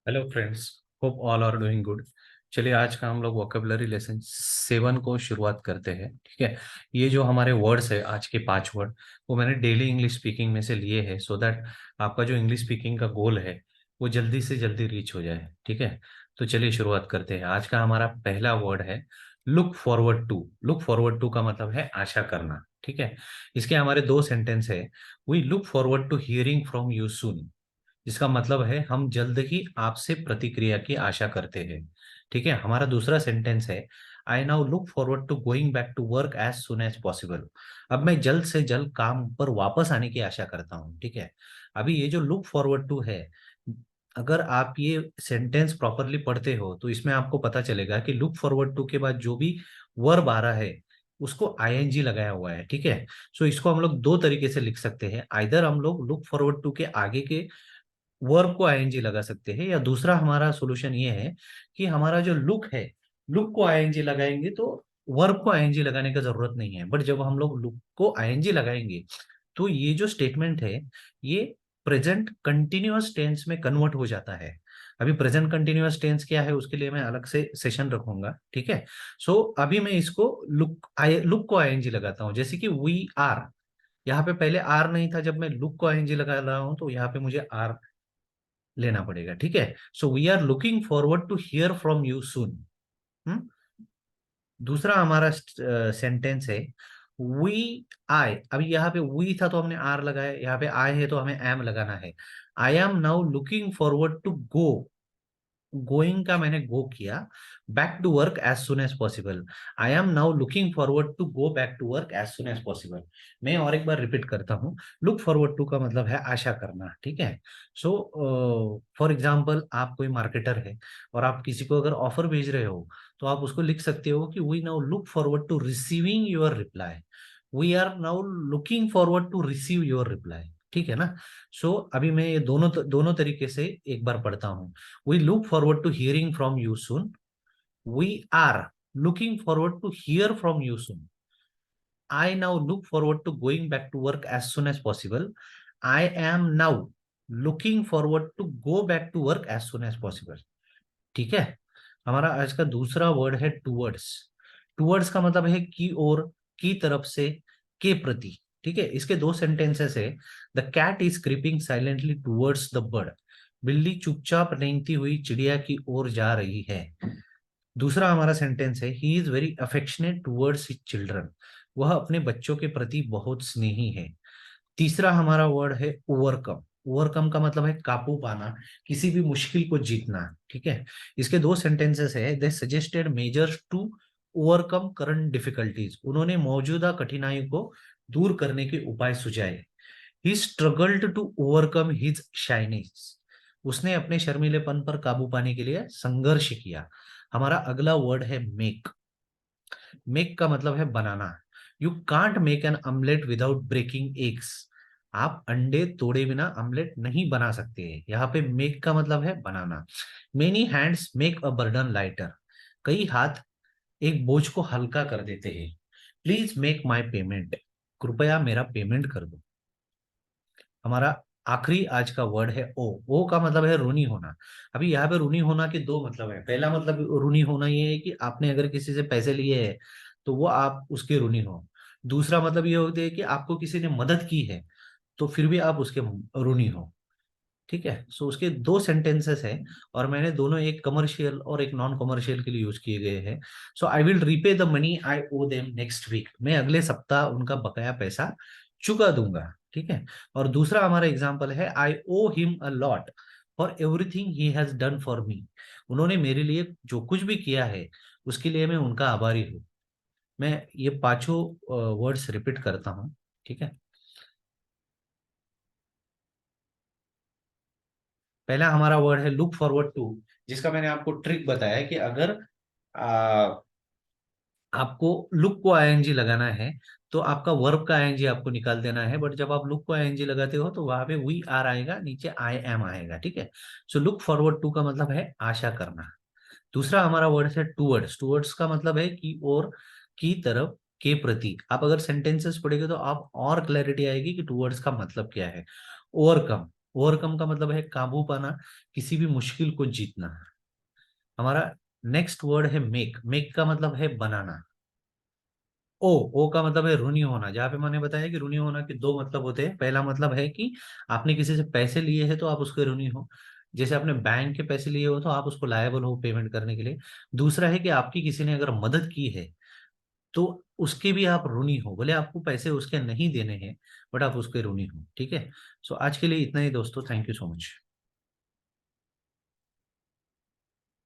Hello friends, hope all are doing good. चलिए आज का हम लोग वोकेबलरी लेसन 7 को शुरुआत करते हैं। ठीक है। ये जो हमारे वर्ड्स है, आज के 5 वर्ड, वो मैंने डेली इंग्लिश स्पीकिंग में से लिए हैं सो दैट आपका जो इंग्लिश स्पीकिंग का गोल है वो जल्दी से जल्दी रीच हो जाए। ठीक है। तो चलिए शुरुआत करते हैं। आज का हमारा पहला वर्ड है look forward to. Look forward to का मतलब है आशा करना। ठीक है। इसके हमारे दो सेंटेंस है। We look forward to hearing from you soon, जिसका मतलब है हम जल्द ही आपसे प्रतिक्रिया की आशा करते हैं। ठीक है। हमारा दूसरा सेंटेंस है I now look forward to going back to work as soon as possible. अब मैं जल्द से जल्द काम पर वापस आने की आशा करता हूँ। ठीक है। अभी ये जो लुक फॉरवर्ड टू है, अगर आप ये सेंटेंस प्रॉपरली पढ़ते हो तो इसमें आपको पता चलेगा कि लुक फॉरवर्ड टू के बाद जो भी वर्ब आ रहा है उसको आईएनजी लगाया हुआ है। ठीक है। सो इसको हम लोग दो तरीके से लिख सकते हैं। आइदर हम लोग लुक फॉरवर्ड टू के आगे के वर्ब को आईएनजी लगा सकते हैं, या दूसरा हमारा सॉल्यूशन ये है कि हमारा जो लुक है, लुक को आईएनजी लगाएंगे तो वर्ब को आईएनजी लगाने का जरूरत नहीं है। बट जब हम लोग लुक को आईएनजी लगाएंगे तो ये जो स्टेटमेंट है ये प्रेजेंट कंटिन्यूअस टेंस में कन्वर्ट हो जाता है। अभी प्रेजेंट कंटिन्यूअस टेंस क्या है उसके लिए मैं अलग से सेशन रखूंगा। ठीक है। सो अभी मैं इसको लुक को आईएनजी लगाता हूँ, जैसे कि वी आर। यहाँ पे पहले आर नहीं था, जब मैं लुक को आईएनजी लगा रहा हूँ तो यहाँ पे मुझे आर लेना पड़ेगा। ठीक है। So we are looking forward to hear from you soon. दूसरा हमारा सेंटेंस है वी आई। अभी यहाँ पे वी था तो हमने आर लगाया, यहाँ पे आई है तो हमें एम लगाना है। I am now looking forward to go. Going का मैंने गो किया, back to work as soon as possible. I am now looking forward to go back to work as soon as possible. मैं और एक बार repeat करता हूँ। Look forward to का मतलब है आशा करना। ठीक है। सो फॉर एग्जाम्पल आप कोई मार्केटर है और आप किसी को अगर ऑफर भेज रहे हो तो आप उसको लिख सकते हो कि we now look forward to receiving your reply. We are now looking forward to receive your reply. ठीक है ना। सो अभी मैं ये दोनों दोनों तरीके से एक बार पढ़ता हूँ। We look forward to hearing from you soon. We are looking forward to hear from you soon. I now look forward to going back to work as soon as possible. I am now looking forward to go back to work as soon as possible. ठीक है। हमारा आज का दूसरा word है towards. Towards का मतलब है की ओर, की तरफ से, के प्रति। ठीक है। इसके दो सेंटेंसेस है। The cat is creeping silently towards the bird. बिल्ली चुपचाप रेंगती हुई चिड़िया की ओर जा रही है। दूसरा हमारा सेंटेंस है he is very affectionate towards his children. वह अपने बच्चों के प्रति बहुत स्नेही है। तीसरा हमारा वर्ड है ओवरकम। ओवरकम का मतलब है काबू पाना, किसी भी मुश्किल को जीतना। ठीक है। इसके दो सेंटेंसेस है। They suggested measures to overcome current difficulties. उन्होंने मौजूदा कठिनाई को दूर करने के उपाय सुझाए। He struggled to overcome his shyness. उसने अपने शर्मीलेपन पर काबू पाने के लिए संघर्ष किया। हमारा अगला वर्ड है मेक। मेक का मतलब है बनाना। You can't make an omelette without breaking eggs. आप अंडे तोड़े बिना ऑमलेट नहीं बना सकते। यहाँ पे मेक का मतलब है बनाना। Many hands make a burden lighter. कई हाथ एक बोझ को हल्का कर देते हैं। Please make my payment. कृपया मेरा पेमेंट कर दो। हमारा आखिरी आज का वर्ड है ओ। ओ का मतलब है ऋणी होना। अभी यहाँ पे ऋणी होना के दो मतलब है। पहला मतलब ऋणी होना ये है कि आपने अगर किसी से पैसे लिए हैं तो वो आप उसके ऋणी हो। दूसरा मतलब ये होता है कि आपको किसी ने मदद की है तो फिर भी आप उसके ऋणी हो। ठीक है। सो उसके दो सेंटेंसेस हैं और मैंने दोनों एक कमर्शियल और एक नॉन कमर्शियल के लिए यूज किए गए हैं। So I will repay the money I owe them next week. मैं अगले सप्ताह उनका बकाया पैसा चुका दूंगा। ठीक है। और दूसरा हमारा एग्जाम्पल है I owe him a lot for everything he has done for me. उन्होंने मेरे लिए जो कुछ भी किया है उसके लिए मैं उनका आभारी हूँ। मैं ये पांचों वर्ड्स रिपीट करता हूँ। ठीक है। पहला हमारा वर्ड है लुक फॉरवर्ड टू, जिसका मैंने आपको ट्रिक बताया कि अगर आ, आपको लुक को आईएनजी लगाना है तो आपका वर्ब का आईएनजी आपको निकाल देना है। बट जब आप लुक को आईएनजी लगाते हो तो वहां पे वी आर आएगा, नीचे आई एम आएगा। ठीक है। सो लुक फॉरवर्ड टू का मतलब है आशा करना। दूसरा हमारा वर्ड है टूवर्ड्स। टूवर्ड्स का मतलब है की ओर, की तरफ, के प्रति। आप अगर सेंटेंसेस पढ़ेंगे तो आप और क्लैरिटी आएगी कि टूवर्ड्स का मतलब क्या है। ओवरकम। ओवरकम का मतलब है काबू पाना, किसी भी मुश्किल को जीतना। हमारा नेक्स्ट वर्ड है मेक। मेक का मतलब है बनाना। ओ ओ का मतलब है ऋणी होना। जहाँ पे मैंने बताया कि ऋणी होना के दो मतलब होते हैं। पहला मतलब है कि आपने किसी से पैसे लिए हैं तो आप उसके ऋणी हो, जैसे आपने बैंक के पैसे लिए हो तो आप उसको लायबल हो पेमेंट करने के लिए। दूसरा है कि आपकी किसी ने अगर मदद की है तो उसके भी आप ऋणी हो, बोले आपको पैसे उसके नहीं देने हैं बट आप उसके ऋणी हो। ठीक है। सो आज के लिए इतना ही दोस्तों, थैंक यू सो मच।